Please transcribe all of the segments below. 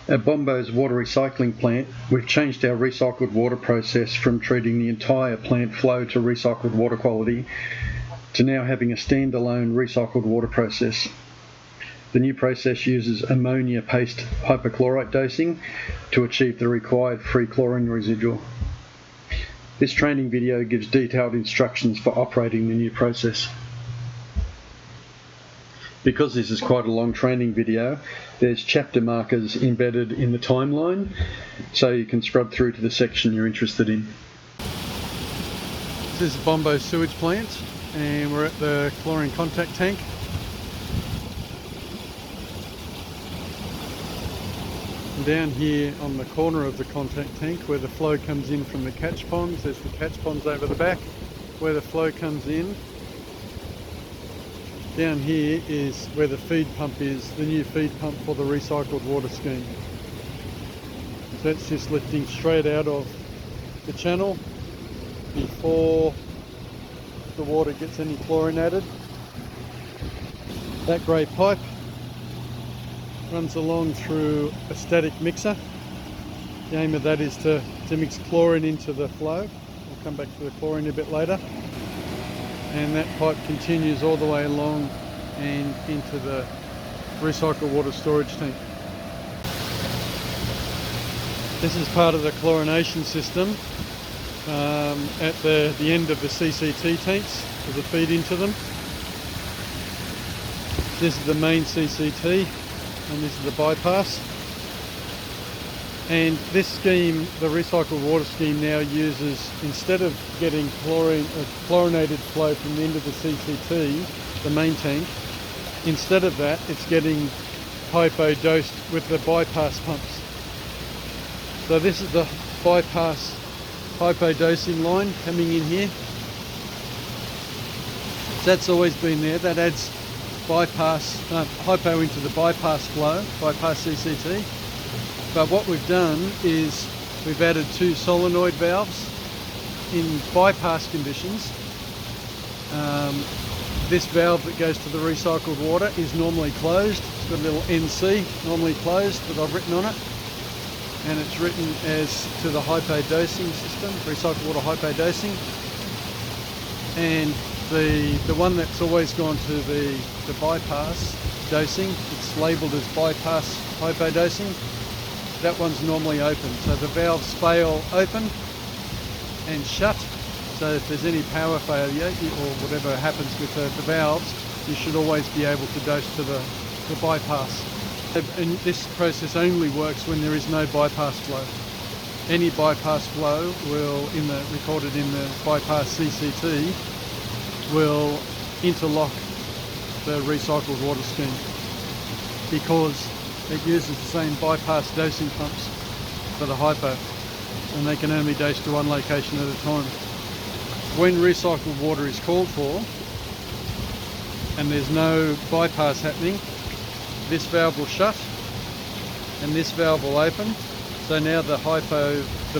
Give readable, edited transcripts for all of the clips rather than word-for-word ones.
At Bombo's water recycling plant, we've changed our recycled water process from treating the entire plant flow to recycled water quality to now having a standalone recycled water process. The new process uses ammonia paste hypochlorite dosing to achieve the required free chlorine residual. This training video gives detailed instructions for operating the new process. Because this is quite a long training video, there's chapter markers embedded in the timeline, so you can scrub through to the section you're interested in. This is Bombo sewage plant, and we're at the chlorine contact tank. Down here on the corner of the contact tank where the flow comes in from the catch ponds, there's the catch ponds over the back where the flow comes in. Down here is where the feed pump is, the new feed pump for the recycled water scheme. So that's just lifting straight out of the channel before the water gets any chlorine added. That grey pipe runs along through a static mixer. The aim of that is to mix chlorine into the flow. We'll come back to the chlorine a bit later. And that pipe continues all the way along and into the recycled water storage tank. This is part of the chlorination system at the end of the CCT tanks for the feed into them. This is the main CCT and this is the bypass. And this scheme, the recycled water scheme, now uses, instead of getting chlorinated flow from the end of the CCT, the main tank, instead of that it's getting hypo dosed with the bypass pumps. So this is the bypass hypo dosing line coming in here. That's always been there. That adds hypo into the bypass flow, bypass CCT. But what we've done is we've added 2 solenoid valves in bypass conditions. This valve that goes to the recycled water is normally closed. It's got a little NC, normally closed, that I've written on it. And it's written as to the hypo dosing system, recycled water hypo dosing. And the one that's always gone to the bypass dosing, it's labelled as bypass hypo dosing. That one's normally open, so the valves fail open and shut. So if there's any power failure or whatever happens with the valves, you should always be able to dose to the bypass. And this process only works when there is no bypass flow. Any bypass flow will, recorded in the bypass CCT, will interlock the recycled water scheme because it uses the same bypass dosing pumps for the hypo, and they can only dose to one location at a time. When recycled water is called for and there's no bypass happening, this valve will shut and this valve will open. So now the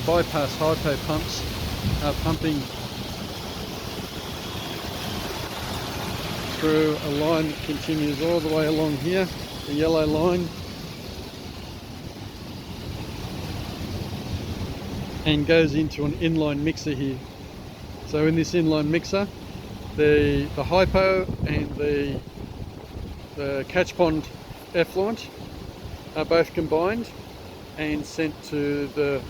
bypass hypo pumps are pumping through a line that continues all the way along here, the yellow line, and goes into an inline mixer here. So in this inline mixer, the hypo and the catch pond effluent are both combined and sent to the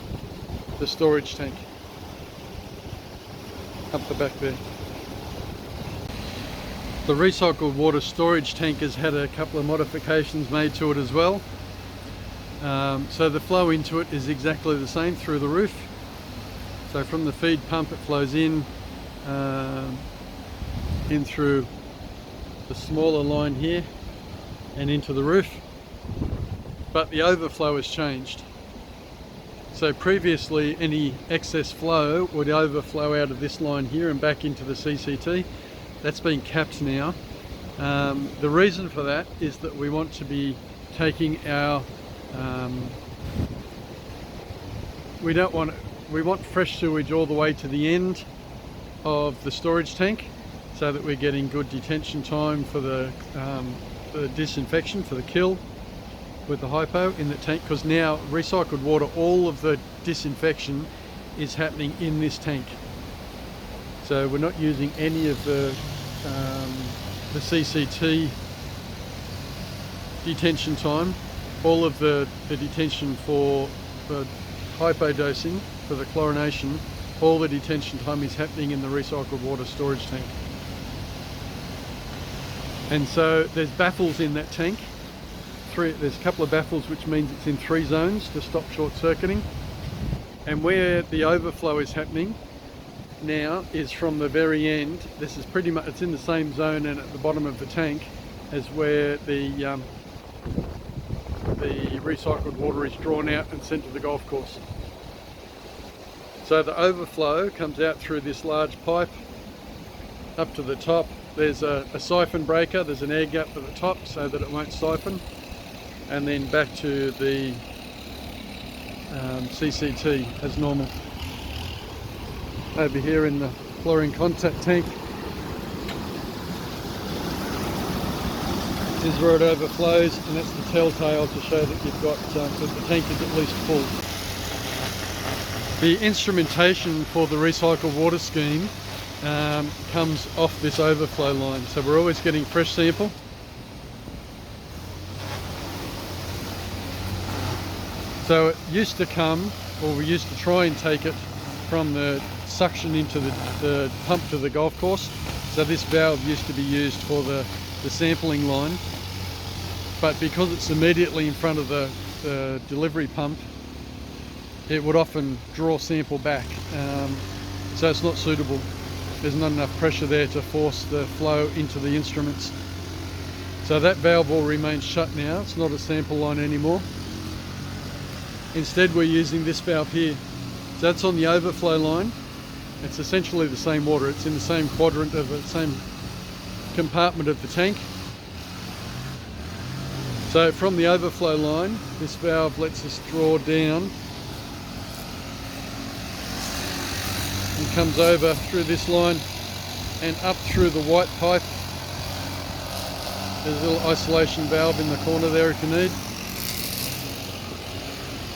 storage tank up the back there. The recycled water storage tank has had a couple of modifications made to it as well. So the flow into it is exactly the same through the roof. So from the feed pump it flows in through the smaller line here and into the roof, but the overflow has changed. So previously any excess flow would overflow out of this line here and back into the CCT. That's been capped now. The reason for that is that we want to be taking our we want fresh sewage all the way to the end of the storage tank so that we're getting good detention time for the disinfection, for the kill. with the hypo in the tank, because now recycled water, all of the disinfection is happening in this tank. So we're not using any of the CCT detention time. All of the detention for the hypo dosing, for the chlorination, all the detention time is happening in the recycled water storage tank. And so there's baffles in that tank. There's a couple of baffles, which means it's in 3 zones to stop short circuiting. And where the overflow is happening now is from the very end. This is pretty much, it's in the same zone and at the bottom of the tank as where the recycled water is drawn out and sent to the golf course. So the overflow comes out through this large pipe up to the top. There's a siphon breaker, there's an air gap at the top so that it won't siphon, and then back to the CCT as normal. Over here in the chlorine contact tank, this is where it overflows, and that's the telltale to show that you've got that the tank is at least full. The instrumentation for the recycled water scheme comes off this overflow line, so we're always getting fresh sample. So it used to come, or we used to try and take it from the suction into the pump to the golf course. So this valve used to be used for the sampling line, but because it's immediately in front of the delivery pump, it would often draw sample back, so it's not suitable. There's not enough pressure there to force the flow into the instruments. So that valve will remain shut now. It's not a sample line anymore. Instead we're using this valve here. So that's on the overflow line. It's essentially the same water. It's in the same quadrant of the same compartment of the tank. So from the overflow line, this valve lets us draw down and comes over through this line and up through the white pipe. There's a little isolation valve in the corner there if you need.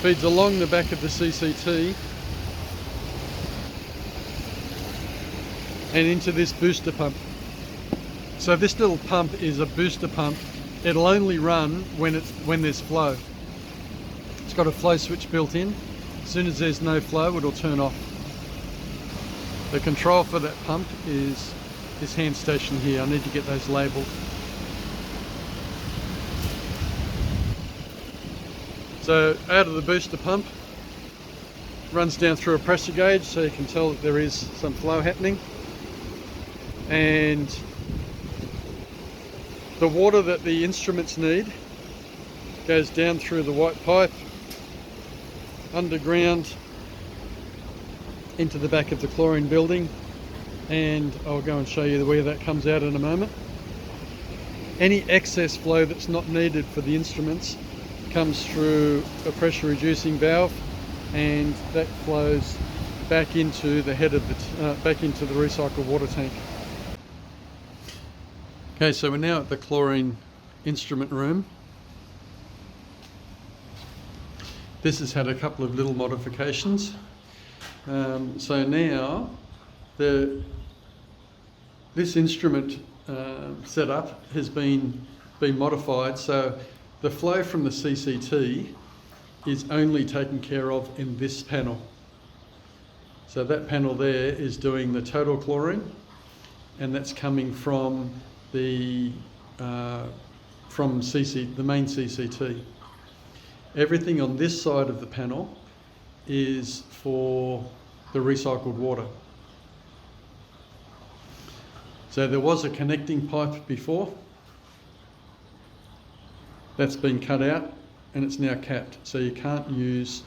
Feeds along the back of the CCT and into this booster pump. So this little pump is a booster pump. It'll only run when there's flow. It's got a flow switch built in. As soon as there's no flow, it'll turn off. The control for that pump is this hand station here. I need to get those labelled. So out of the booster pump, runs down through a pressure gauge so you can tell that there is some flow happening. And the water that the instruments need goes down through the white pipe, underground, into the back of the chlorine building, and I'll go and show you where that comes out in a moment. Any excess flow that's not needed for the instruments comes through a pressure reducing valve, and that flows back into the head of the back into the recycled water tank. Okay, so we're now at the chlorine instrument room. This has had a couple of little modifications. So now this instrument setup has been modified, so the flow from the CCT is only taken care of in this panel. So that panel there is doing the total chlorine, and that's coming from the main CCT. Everything on this side of the panel is for the recycled water. So there was a connecting pipe before. That's been cut out and it's now capped. So you can't use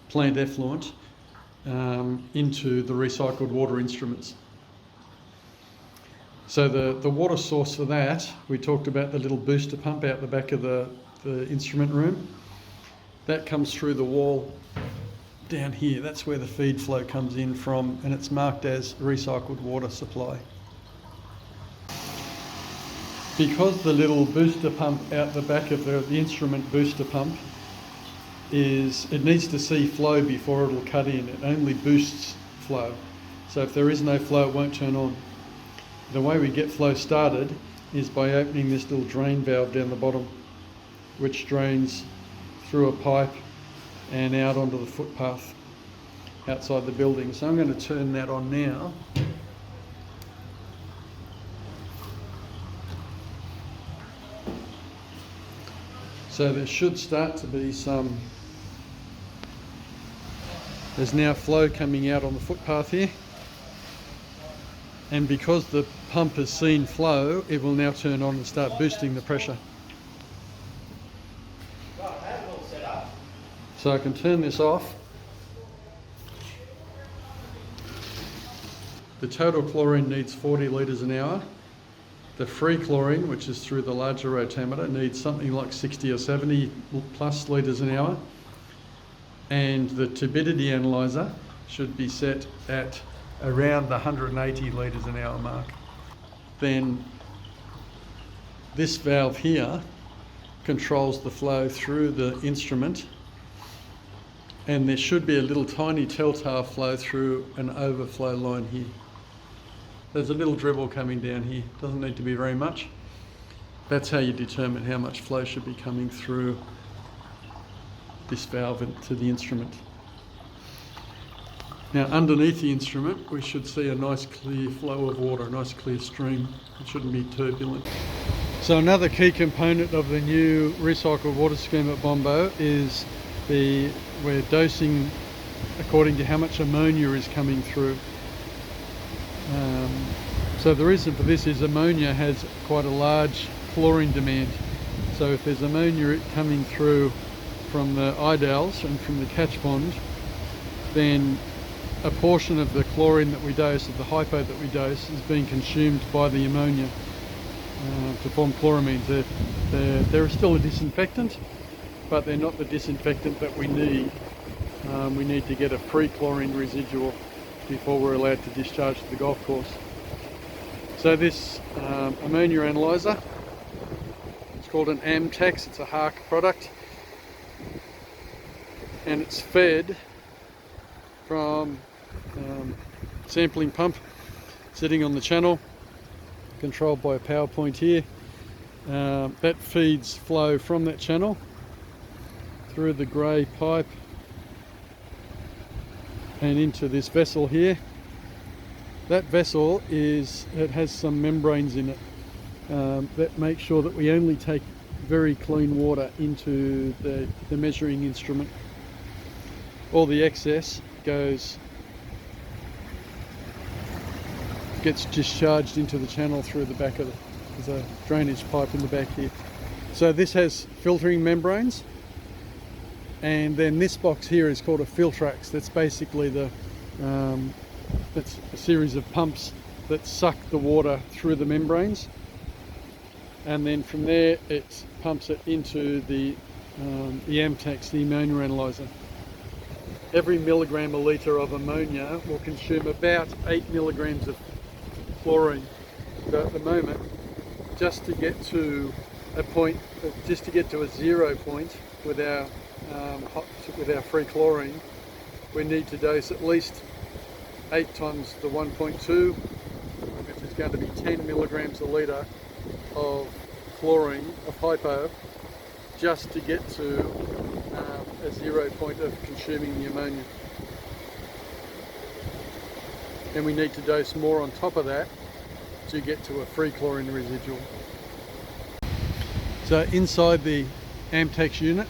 plant effluent into the recycled water instruments. So the water source for that, we talked about the little booster pump out the back of the instrument room. That comes through the wall down here. That's where the feed flow comes in from, and it's marked as recycled water supply. Because the little booster pump out the back of the instrument booster pump it needs to see flow before it'll cut in. It only boosts flow. So if there is no flow, it won't turn on. The way we get flow started is by opening this little drain valve down the bottom, which drains through a pipe and out onto the footpath outside the building. So I'm going to turn that on now. So there should start to be there's now flow coming out on the footpath here. And because the pump has seen flow, it will now turn on and start boosting the pressure. So I can turn this off. The total chlorine needs 40 litres an hour. The free chlorine, which is through the larger rotameter, needs something like 60 or 70 plus litres an hour. And the turbidity analyzer should be set at around the 180 litres an hour mark. Then this valve here controls the flow through the instrument, and there should be a little tiny telltale flow through an overflow line here. There's a little dribble coming down here, doesn't need to be very much. That's how you determine how much flow should be coming through this valve into the instrument. Now underneath the instrument we should see a nice clear flow of water, a nice clear stream. It shouldn't be turbulent. So another key component of the new recycled water scheme at Bombo is we're dosing according to how much ammonia is coming through. So the reason for this is ammonia has quite a large chlorine demand. So if there's ammonia coming through from the idals and from the catch pond, then a portion of the chlorine that we dose, of the hypo that we dose, is being consumed by the ammonia to form chloramines. They're still a disinfectant, but they're not the disinfectant that we need. We need to get a free chlorine residual before we're allowed to discharge to the golf course. So this ammonia analyzer, it's called an Amtex, it's a HARC product, and it's fed from sampling pump sitting on the channel, controlled by a power point here. That feeds flow from that channel through the grey pipe and into this vessel here. That vessel it has some membranes in it that make sure that we only take very clean water into the measuring instrument. All the excess gets discharged into the channel through the back of there's a drainage pipe in the back here. So this has filtering membranes, and then this box here is called a Filtrax. That's basically that's a series of pumps that suck the water through the membranes, and then from there it pumps it into the Amtex, the ammonia analyzer. Every milligram a litre of ammonia will consume about 8 milligrams of chlorine. So at the moment, just to get to a 0 point with our free chlorine, we need to dose at least 8 times the 1.2, which is going to be 10 milligrams a litre of chlorine, of hypo, just to get to a 0 point of consuming the ammonia. And we need to dose more on top of that to get to a free chlorine residual. So inside the Amtex unit,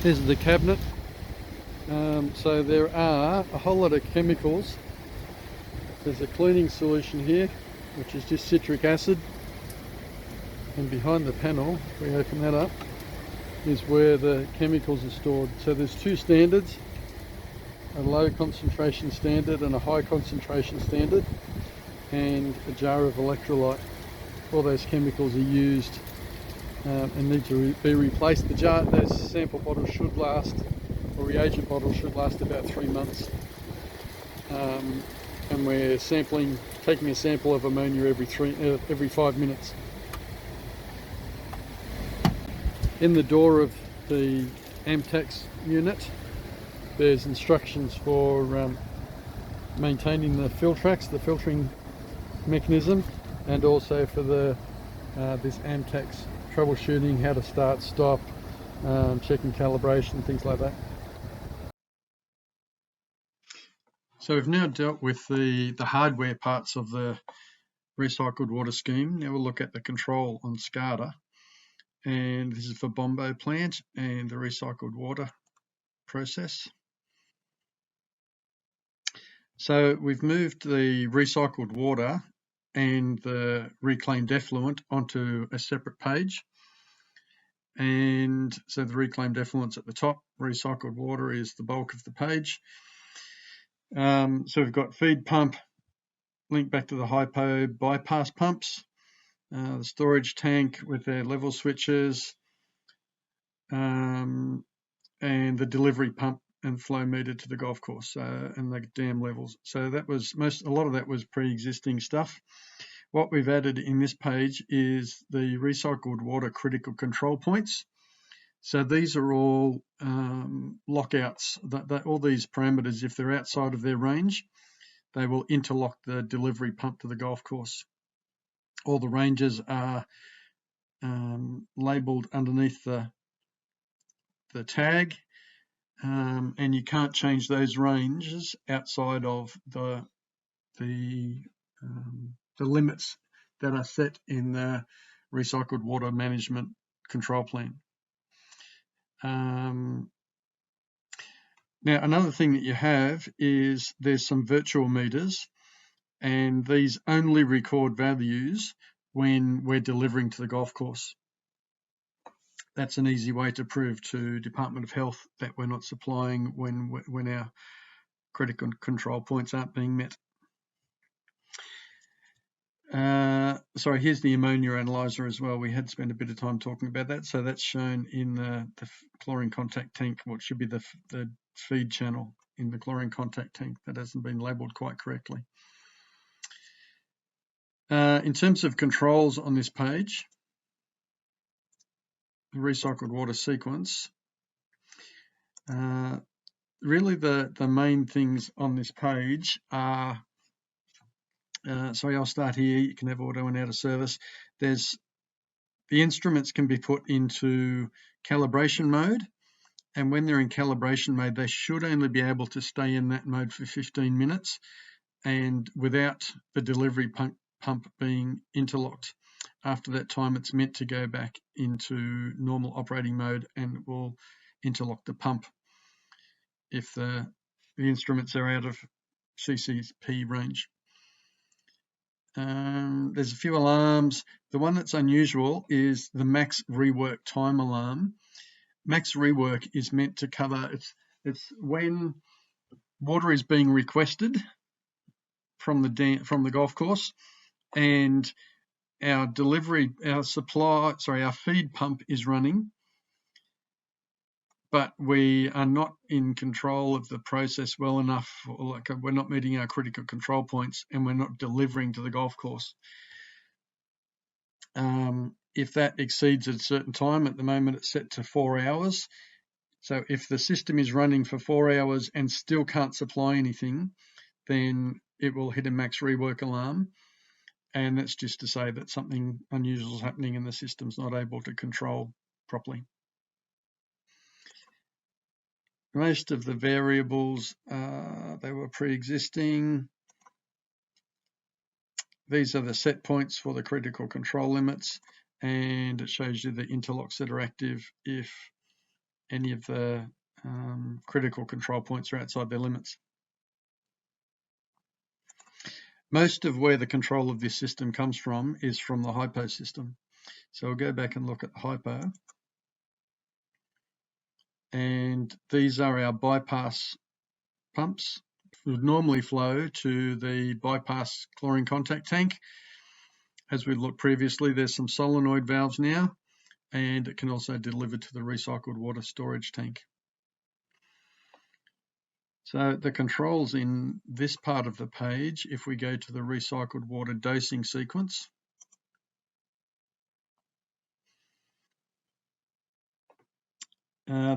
this is the cabinet. So there are a whole lot of chemicals. There's a cleaning solution here, which is just citric acid. And behind the panel, if we open that up, is where the chemicals are stored. So there's two standards, a low concentration standard and a high concentration standard, and a jar of electrolyte. All those chemicals are used and need to be replaced. Those sample bottles should last or reagent bottle should last about 3 months. And we're taking a sample of ammonia every 5 minutes. In the door of the Amtax unit, there's instructions for maintaining the Filtrax, the filtering mechanism, and also for the this Amtax troubleshooting, how to start, stop, checking calibration, things like that. So we've now dealt with the hardware parts of the recycled water scheme. Now we'll look at the control on SCADA, and this is for Bombo plant and the recycled water process. So we've moved the recycled water and the reclaimed effluent onto a separate page. And so the reclaimed effluent's at the top, recycled water is the bulk of the page. So we've got feed pump linked back to the hypo bypass pumps, the storage tank with their level switches, and the delivery pump and flow meter to the golf course, and the dam levels. So that was a lot of that was pre-existing stuff. What we've added in this page is the recycled water critical control points. So these are all lockouts. All these parameters, if they're outside of their range, they will interlock the delivery pump to the golf course. All the ranges are labelled underneath the tag, and you can't change those ranges outside of the limits that are set in the recycled water management control plan. Now, another thing that you have is there's some virtual meters, and these only record values when we're delivering to the golf course. That's an easy way to prove to Department of Health that we're not supplying when our critical control points aren't being met. Sorry, here's the ammonia analyzer as well. We had spent a bit of time talking about that. So that's shown in the chlorine contact tank, what should be the feed channel in the chlorine contact tank. That hasn't been labelled quite correctly. In terms of controls on this page, the recycled water sequence, really the main things on this page are, sorry, I'll start here. You can have auto and out of service. The instruments can be put into calibration mode, and when they're in calibration mode, they should only be able to stay in that mode for 15 minutes and without the delivery pump being interlocked. After that time, it's meant to go back into normal operating mode and it will interlock the pump if the instruments are out of CCP range. There's a few alarms. The one that's unusual is the max rework time alarm. Max rework is meant to cover, it's when water is being requested from the golf course, and our feed pump is running, but we are not in control of the process well enough, like we're not meeting our critical control points and we're not delivering to the golf course. If that exceeds a certain time, at the moment it's set to 4 hours. So if the system is running for 4 hours and still can't supply anything, then it will hit a max rework alarm. And that's just to say that something unusual is happening and the system's not able to control properly. Most of the variables, they were pre-existing. These are the set points for the critical control limits, and it shows you the interlocks that are active if any of the critical control points are outside their limits. Most of where the control of this system comes from is from the hypo system. So we'll go back and look at the hypo. And these are our bypass pumps. It would normally flow to the bypass chlorine contact tank. As we looked previously, there's some solenoid valves now, and it can also deliver to the recycled water storage tank. So the controls in this part of the page, if we go to the recycled water dosing sequence,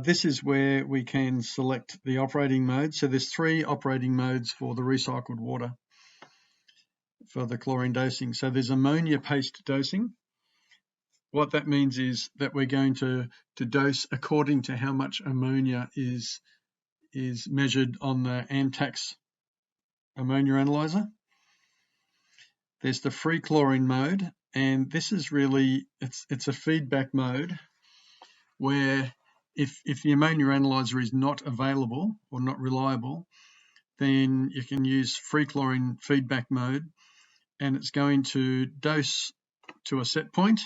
this is where we can select the operating mode. So there's 3 operating modes for the recycled water for the chlorine dosing. So there's ammonia paste dosing. What that means is that we're going to dose according to how much ammonia is measured on the Amtax ammonia analyzer. There's the free chlorine mode, and this is really, it's a feedback mode where if the ammonia analyzer is not available or not reliable, then you can use free chlorine feedback mode, and it's going to dose to a set point,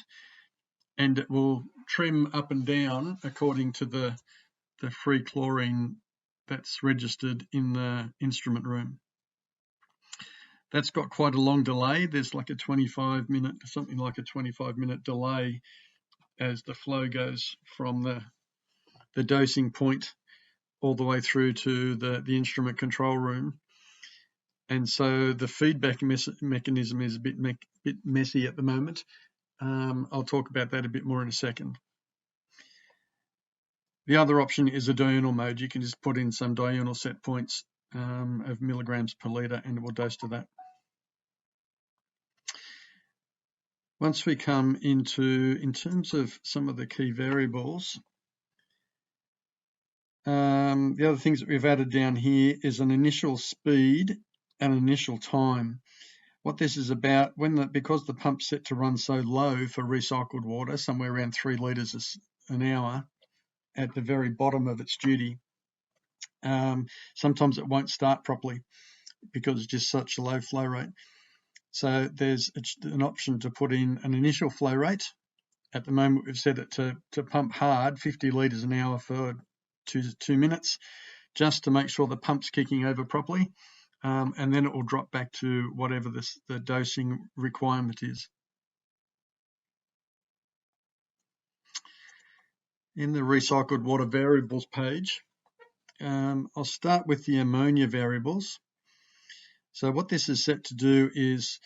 and it will trim up and down according to the free chlorine that's registered in the instrument room. That's got quite a long delay. There's like a 25-minute, something like a 25-minute delay as the flow goes from the dosing point all the way through to the instrument control room. And so the feedback mechanism is a bit messy at the moment. I'll talk about that a bit more in a second. The other option is a diurnal mode. You can just put in some diurnal set points of milligrams per litre, and it will dose to that. Once we come in terms of some of the key variables, the other things that we've added down here is an initial speed and initial time. What this is about, because the pump's set to run so low for recycled water, somewhere around 3 litres an hour at the very bottom of its duty, sometimes it won't start properly because it's just such a low flow rate. So there's an option to put in an initial flow rate. At the moment, we've set it to pump hard, 50 litres an hour for 2 minutes, just to make sure the pump's kicking over properly, and then it will drop back to whatever the dosing requirement is. In the recycled water variables page, I'll start with the ammonia variables. So what this is set to do is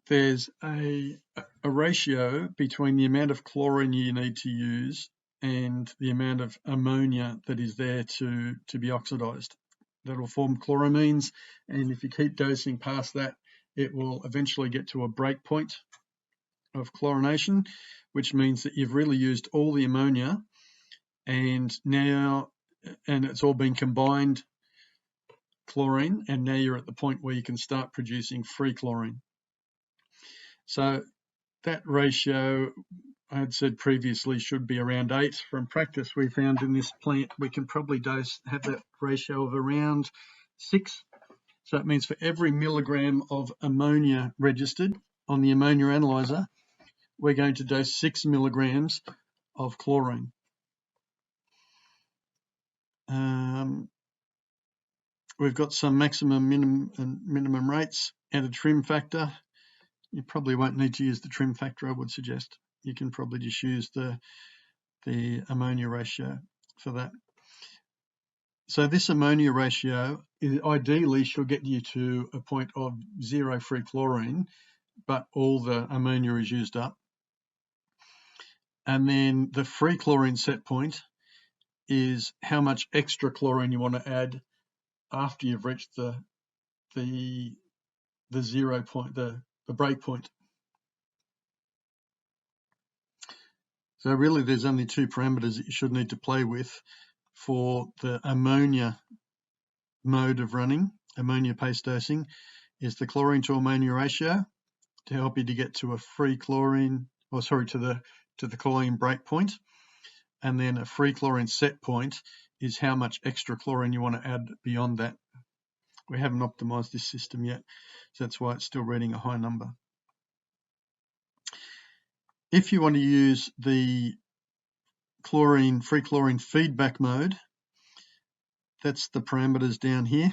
there's a ratio between the amount of chlorine you need to use and the amount of ammonia that is there to be oxidized. That will form chloramines, and if you keep dosing past that, it will eventually get to a break point of chlorination, which means that you've really used all the ammonia, and it's all been combined chlorine, and now you're at the point where you can start producing free chlorine. So that ratio, I had said previously, should be around 8. From practice, we found in this plant we can probably have that ratio of around 6. So that means for every milligram of ammonia registered on the ammonia analyzer, we're going to dose 6 milligrams of chlorine. We've got some maximum, minimum rates and a trim factor. You probably won't need to use the trim factor, I would suggest. You can probably just use the ammonia ratio for that. So this ammonia ratio ideally should get you to a point of 0 free chlorine, but all the ammonia is used up. And then the free chlorine set point is how much extra chlorine you want to add after you've reached the 0 point, the break point. So really there's only 2 parameters that you should need to play with for the ammonia mode of running, ammonia paste dosing, is the chlorine to ammonia ratio to help you to get to a free chlorine, to the chlorine break point. And then a free chlorine set point is how much extra chlorine you want to add beyond that. We haven't optimized this system yet, so that's why it's still reading a high number. If you want to use the free chlorine feedback mode, that's the parameters down here.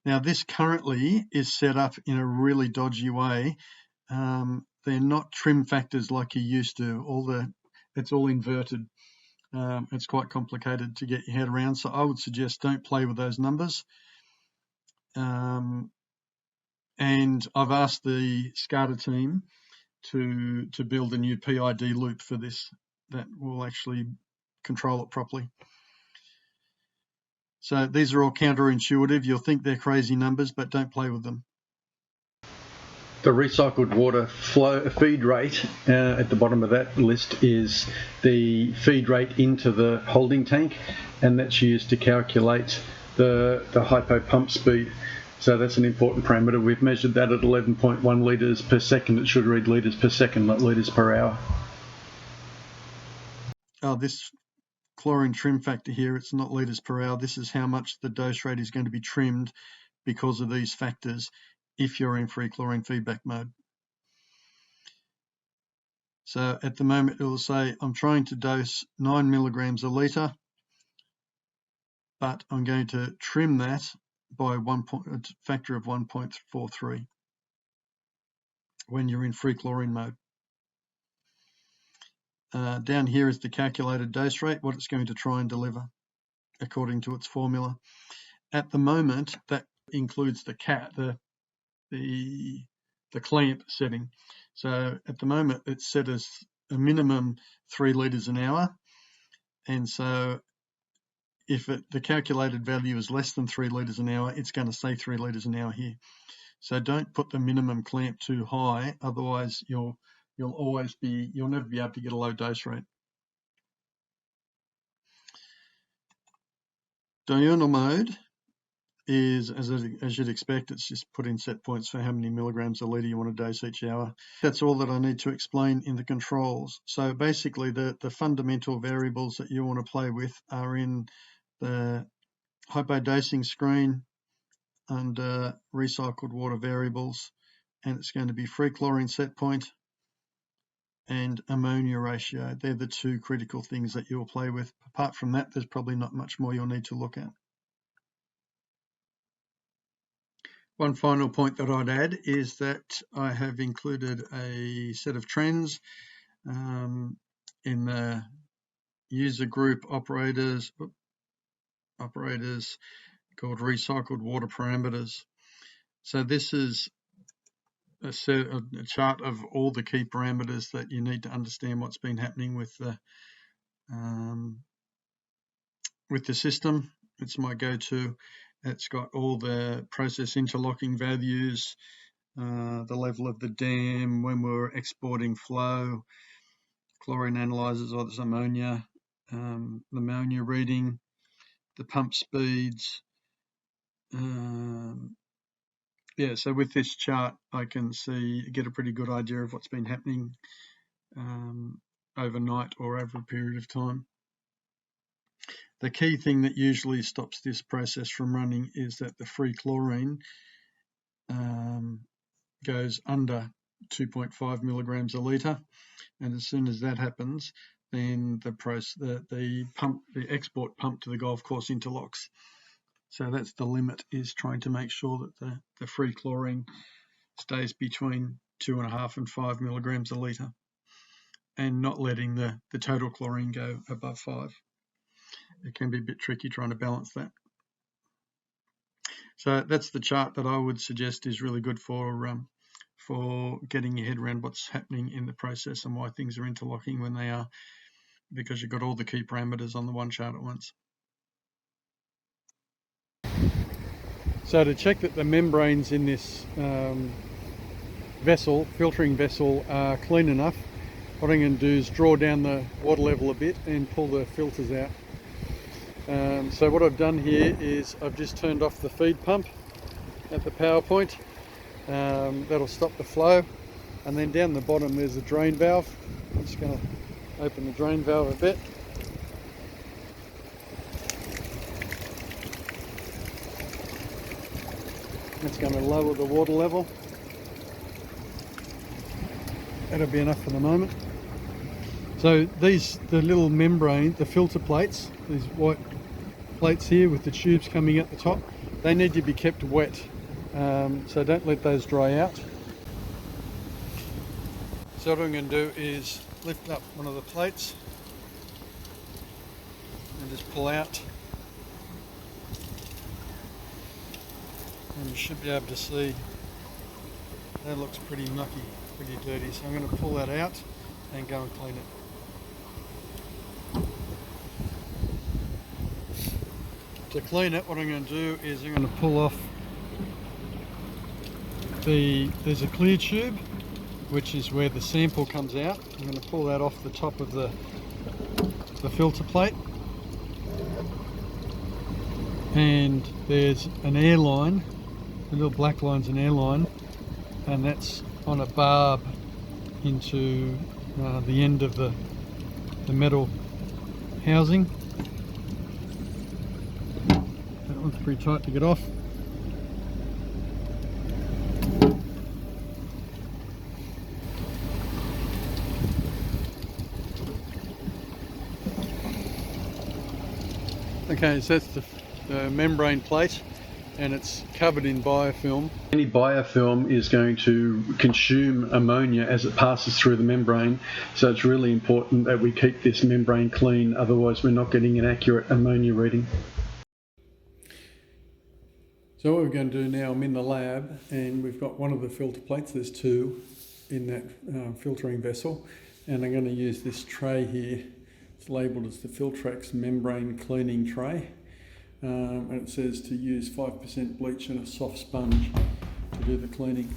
Now this currently is set up in a really dodgy way. They're not trim factors like you used to. It's all inverted. It's quite complicated to get your head around, so I would suggest don't play with those numbers. And I've asked the SCADA team to build a new PID loop for this that will actually control it properly. So these are all counterintuitive. You'll think they're crazy numbers, but don't play with them. The recycled water flow feed rate at the bottom of that list is the feed rate into the holding tank, and that's used to calculate the hypo pump speed. So that's an important parameter. We've measured that at 11.1 litres per second. It should read litres per second, not litres per hour. Oh, this chlorine trim factor here, it's not litres per hour. This is how much the dose rate is going to be trimmed because of these factors if you're in free chlorine feedback mode. So at the moment it will say I'm trying to dose 9 milligrams a litre, but I'm going to trim that by a factor of 1.43 when you're in free chlorine mode. Down here is the calculated dose rate, what it's going to try and deliver according to its formula. At the moment, that includes the clamp setting. So at the moment, it's set as a minimum 3 litres an hour. And so if the calculated value is less than 3 litres an hour, it's going to say 3 litres an hour here. So don't put the minimum clamp too high, otherwise you'll never be able to get a low dose rate. Diurnal mode is, as you'd expect, it's just put in set points for how many milligrams a litre you want to dose each hour. That's all that I need to explain in the controls. So basically the fundamental variables that you want to play with are in the hypo dosing screen under recycled water variables, and it's going to be free chlorine set point and ammonia ratio. They're the two critical things that you'll play with. Apart from that, there's probably not much more you'll need to look at. One final point that I'd add is that I have included a set of trends in the user group operators called recycled water parameters. So this is a chart of all the key parameters that you need to understand what's been happening with the system. It's my go-to. It's got all the process interlocking values, the level of the dam, when we're exporting flow, chlorine analyzers, or there's ammonia, the ammonia reading, the pump speeds. Yeah, so with this chart, I can get a pretty good idea of what's been happening overnight or over a period of time. The key thing that usually stops this process from running is that the free chlorine goes under 2.5 milligrams a litre, and as soon as that happens, then the export pump to the golf course interlocks. So that's the limit, is trying to make sure that the free chlorine stays between 2.5 and 5 milligrams a litre, and not letting the total chlorine go above 5. It can be a bit tricky trying to balance that. So that's the chart that I would suggest is really good for getting your head around what's happening in the process and why things are interlocking when they are, because you've got all the key parameters on the one chart at once. So to check that the membranes in this filtering vessel are clean enough, what I'm going to do is draw down the water level a bit and pull the filters out. So what I've done here is I've just turned off the feed pump at the power point. That'll stop the flow, and then down the bottom there's a drain valve. I'm just going to open the drain valve a bit. It's going to lower the water level. That'll be enough for the moment. So the little membrane, the filter plates, these white plates here with the tubes coming at the top, they need to be kept wet. So don't let those dry out. So what I'm going to do is lift up one of the plates and just pull out. And you should be able to see that looks pretty mucky, pretty dirty. So I'm going to pull that out and go and clean it. To clean it, what I'm going to do is I'm going to pull off there's a clear tube, which is where the sample comes out. I'm going to pull that off the top of the filter plate. And there's an air line, the little black line's an air line, and that's on a barb into the end of the metal housing. That one's pretty tight to get off. Okay, so that's the membrane plate, and it's covered in biofilm. Any biofilm is going to consume ammonia as it passes through the membrane, so it's really important that we keep this membrane clean, otherwise we're not getting an accurate ammonia reading. So what we're going to do now, I'm in the lab and we've got one of the filter plates, there's two in that filtering vessel, and I'm going to use this tray here. It's labelled as the Filtrax membrane cleaning tray, and it says to use 5% bleach and a soft sponge to do the cleaning.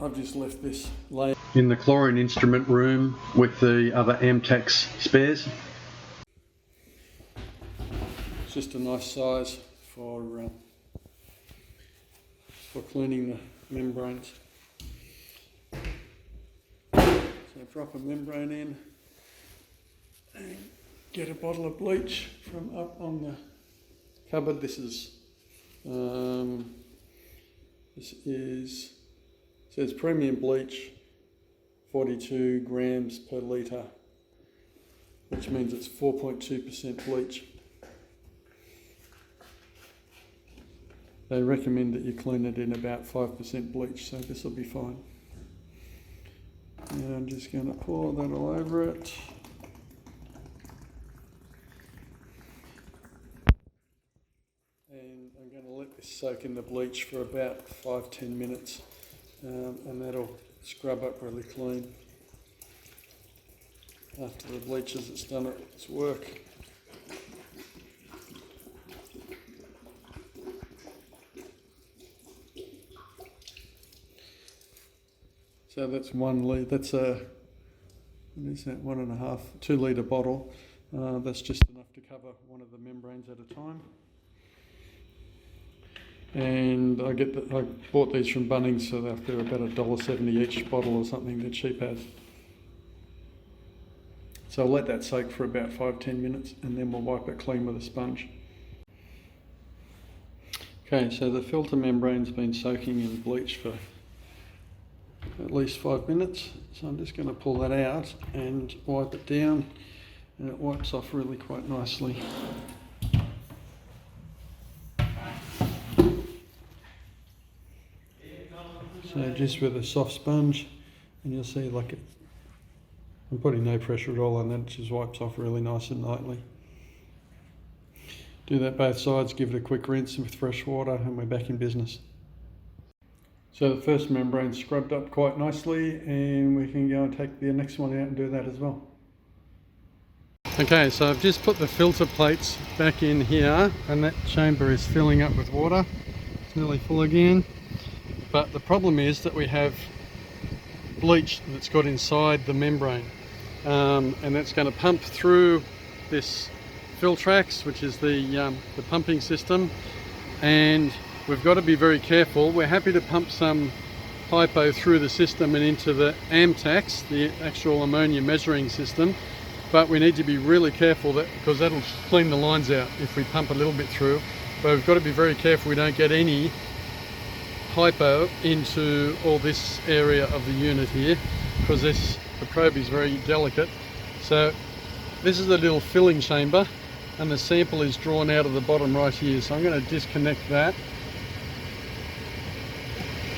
I've just left this layer in the chlorine instrument room with the other Amtax spares. It's just a nice size for cleaning the membranes. So drop a membrane in and get a bottle of bleach from up on the cupboard. This says premium bleach, 42 grams per litre, which means it's 4.2% bleach. They recommend that you clean it in about 5% bleach, so this will be fine. And I'm just going to pour that all over it. And I'm going to let this soak in the bleach for about 5-10 minutes, and that'll scrub up really clean. After the bleach has done its work. So that's 1 litre, that's a, what is that, 1.5, 2 litre bottle. That's just enough to cover one of the membranes at a time. And I bought these from Bunnings, so they're about $1.70 each bottle or something, they're cheap as. So I'll let that soak for about 5-10 minutes and then we'll wipe it clean with a sponge. Okay, so the filter membrane's been soaking in bleach for at least 5 minutes, so I'm just going to pull that out and wipe it down, and it wipes off really quite nicely. So just with a soft sponge, and you'll see like I'm putting no pressure at all on that, it just wipes off really nice and lightly. Do that both sides, give it a quick rinse with fresh water, and we're back in business. So the first membrane's scrubbed up quite nicely, and we can go and take the next one out and do that as well. Okay, so I've just put the filter plates back in here, and that chamber is filling up with water. It's nearly full again. But the problem is that we have bleach that's got inside the membrane, and that's going to pump through this Filtrax, which is the pumping system, and we've got to be very careful. We're happy to pump some hypo through the system and into the Amtax, the actual ammonia measuring system, but we need to be really careful because that'll clean the lines out if we pump a little bit through. But we've got to be very careful we don't get any hypo into all this area of the unit here, because the probe is very delicate. So this is the little filling chamber, and the sample is drawn out of the bottom right here. So I'm going to disconnect that.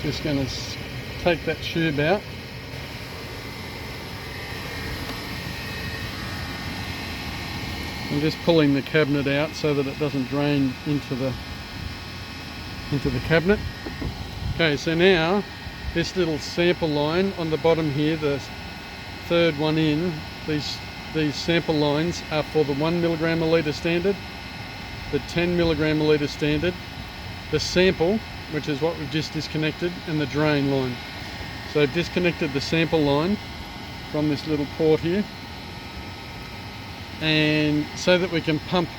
Just going to take that tube out. I'm just pulling the cabinet out so that it doesn't drain into the cabinet. Okay, so now this little sample line on the bottom here, the third one in, these sample lines are for the 1 milligram a litre standard, the 10 milligram a litre standard, the sample, which is what we've just disconnected, and the drain line. So I've disconnected the sample line from this little port here, and so that we can pump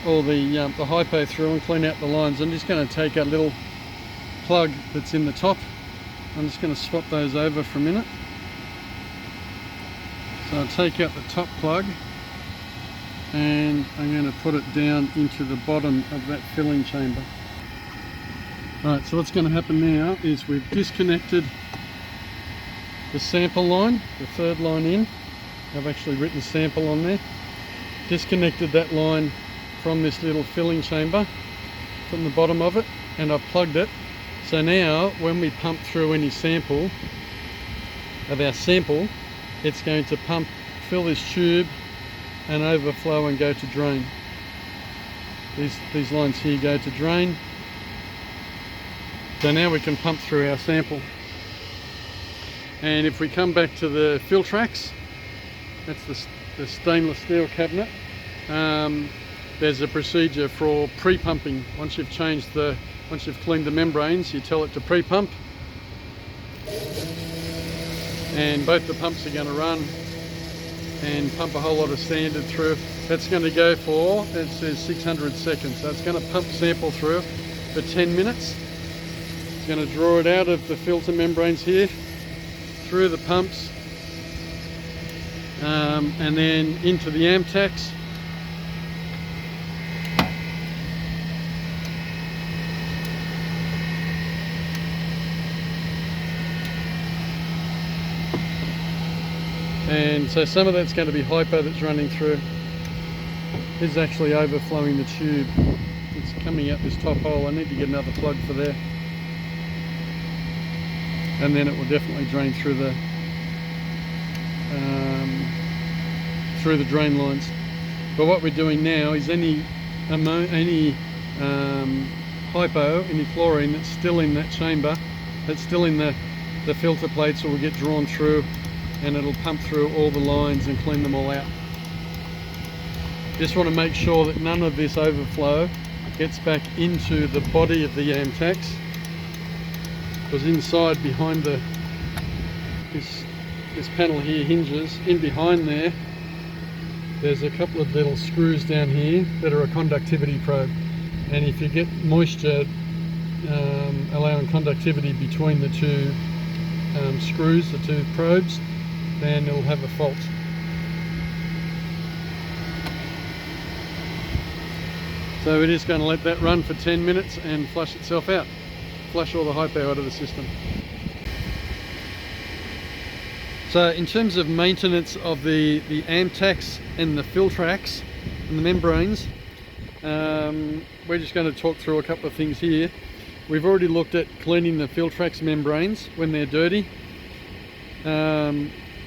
all the hypo through and clean out the lines. I'm just going to take a little plug that's in the top. I'm just going to swap those over for a minute. So I'll take out the top plug and I'm going to put it down into the bottom of that filling chamber. Alright, so what's going to happen now is we've disconnected the sample line, the third line in. I've actually written sample on there. Disconnected that line from this little filling chamber, from the bottom of it, and I've plugged it. So now when we pump through any sample of our sample, it's going to fill this tube and overflow and go to drain. These lines here go to drain. So now we can pump through our sample. And if we come back to the Filtrax, that's the stainless steel cabinet, there's a procedure for pre-pumping. Once you've cleaned the membranes, you tell it to pre-pump, and both the pumps are going to run and pump a whole lot of standard through. That's going to go for, it says 600 seconds, so it's going to pump sample through for 10 minutes. It's going to draw it out of the filter membranes here, through the pumps, and then into the Amtax. And so some of that's going to be hypo that's running through. This is actually overflowing the tube. It's coming out this top hole. I need to get another plug for there. And then it will definitely drain through the drain lines. But what we're doing now is any hypo, any chlorine that's still in that chamber, that's still in the filter plates, will get drawn through, and it'll pump through all the lines and clean them all out. Just want to make sure that none of this overflow gets back into the body of the Amtax, because inside, behind this panel here, hinges, in behind there's a couple of little screws down here that are a conductivity probe, and if you get moisture allowing conductivity between the two screws, the two probes, then it'll have a fault. So it is going to let that run for 10 minutes and flush itself out, flush all the hypo out of the system. So in terms of maintenance of the Amtax and the Filtrax and the membranes, we're just going to talk through a couple of things here. We've already looked at cleaning the Filtrax membranes when they're dirty.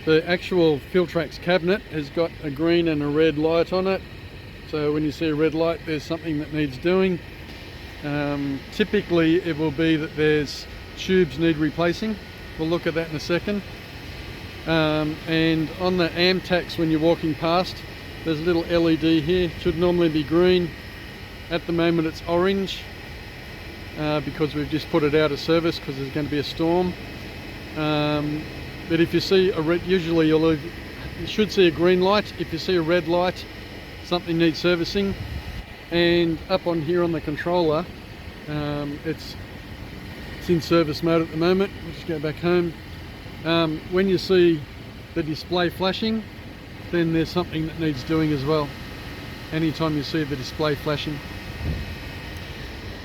The actual Filtrax cabinet has got a green and a red light on it. So when you see a red light, there's something that needs doing. Typically it will be that there's tubes need replacing. We'll look at that in a second. And on the Amtax, when you're walking past, there's a little LED here. It should normally be green. At the moment it's orange because we've just put it out of service because there's going to be a storm. But if you see a red, usually you should see a green light. If you see a red light, something needs servicing. And up on here on the controller, it's in service mode at the moment. We'll just go back home. When you see the display flashing, then there's something that needs doing as well. Anytime you see the display flashing.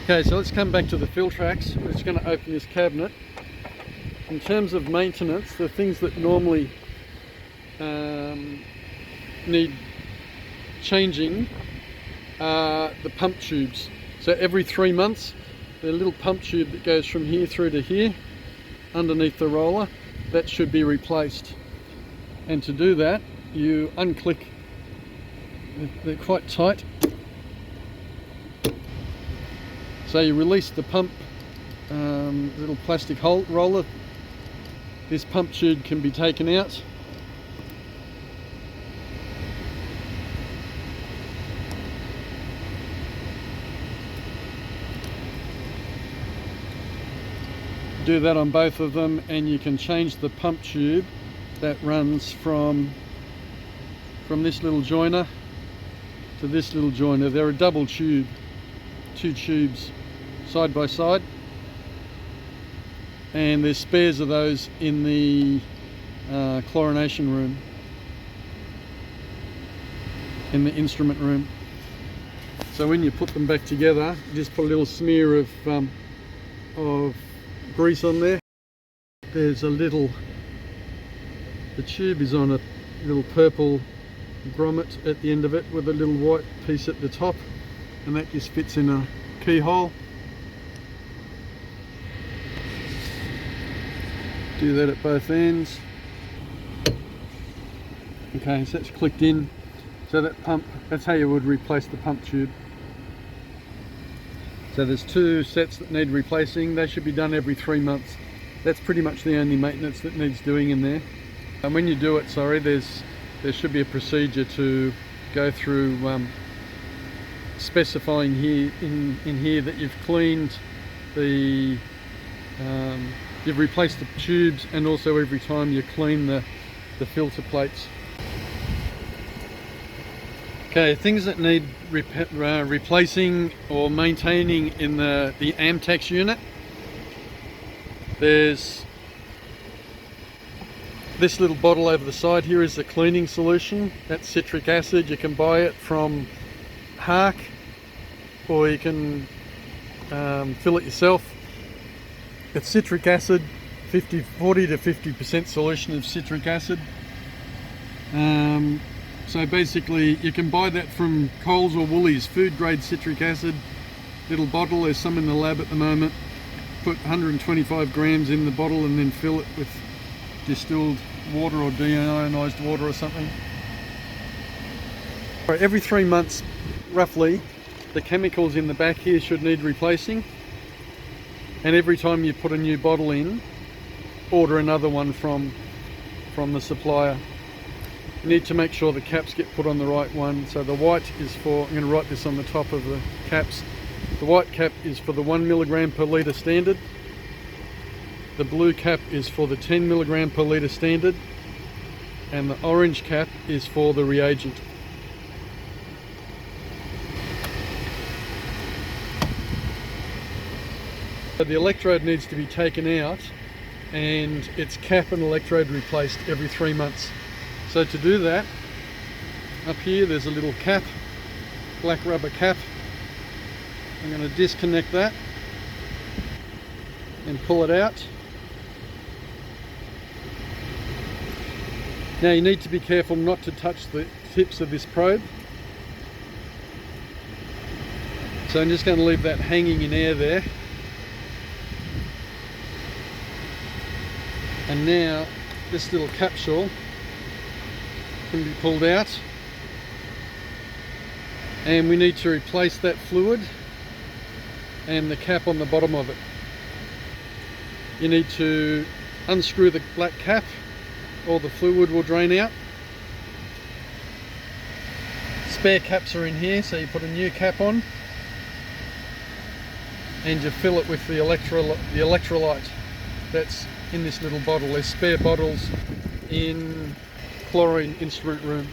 Okay, so let's come back to the Filtrax. We're just going to open this cabinet. In terms of maintenance, the things that normally need changing are the pump tubes. So every 3 months, the little pump tube that goes from here through to here, underneath the roller, that should be replaced. And to do that, you unclick they're quite tight. So you release the pump, little plastic roller. This pump tube can be taken out. Do that on both of them, and you can change the pump tube that runs from this little joiner to this little joiner. They're a double tube, 2 tubes side by side, and there's spares of those in the chlorination room, in the instrument room. So when you put them back together, you just put a little smear of grease on there. There's a little, the tube is on a little purple grommet at the end of it with a little white piece at the top, and that just fits in a keyhole. Do that at both ends. Okay, so that's clicked in. So that pump, that's how you would replace the pump tube. So there's 2 sets that need replacing. They should be done every 3 months. That's pretty much the only maintenance that needs doing in there. And when you do it, there should be a procedure to go through specifying here in here that you've cleaned the, you've replaced the tubes, and also every time you clean the filter plates. Okay, things that need replacing or maintaining in the Amtex unit. There's this little bottle over the side here is the cleaning solution. That's citric acid. You can buy it from Hark, or you can fill it yourself. It's citric acid, 40 to 50% solution of citric acid. So basically you can buy that from Coles or Woolies, food grade citric acid, little bottle. There's some in the lab at the moment. Put 125 grams in the bottle and then fill it with distilled water or deionized water or something. Every 3 months roughly, the chemicals in the back here should need replacing, and every time you put a new bottle in, order another one from the supplier. You need to make sure the caps get put on the right one. So the white is for, I'm going to write this on the top of the caps, the white cap is for the 1 milligram per litre standard. The blue cap is for the 10 milligram per litre standard, and the orange cap is for the reagent. So the electrode needs to be taken out and its cap and electrode replaced every 3 months. So to do that, up here there's a little cap, black rubber cap. I'm going to disconnect that and pull it out. Now you need to be careful not to touch the tips of this probe. So I'm just going to leave that hanging in air there. And now this little capsule can be pulled out, and we need to replace that fluid and the cap on the bottom of it. You need to unscrew the black cap or the fluid will drain out. Spare caps are in here, so you put a new cap on and you fill it with the electrolyte that's in this little bottle. There's spare bottles in chlorine instrument room.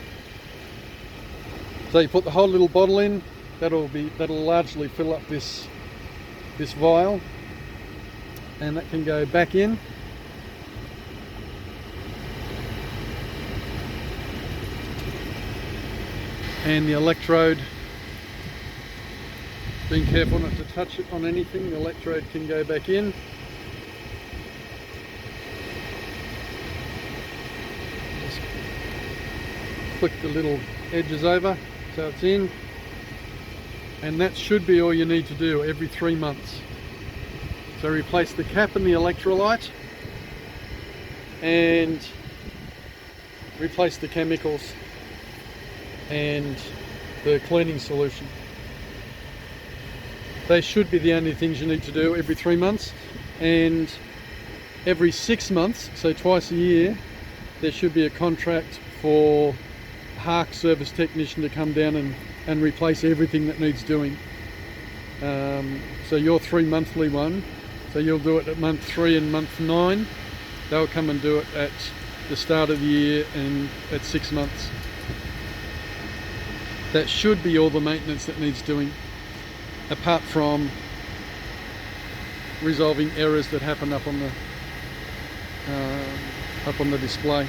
So you put the whole little bottle in, that'll largely fill up this vial, and that can go back in. And the electrode, being careful not to touch it on anything, the electrode can go back in. Just flick the little edges over so it's in, and that should be all you need to do every 3 months. So replace the cap and the electrolyte and replace the chemicals, and the cleaning solution. They should be the only things you need to do every 3 months, and every 6 months, so twice a year, there should be a contract for Hark service technician to come down and replace everything that needs doing. So your 3 monthly one, so you'll do it at month 3 and month 9. They'll come and do it at the start of the year and at 6 months. That should be all the maintenance that needs doing, apart from resolving errors that happen up on the display.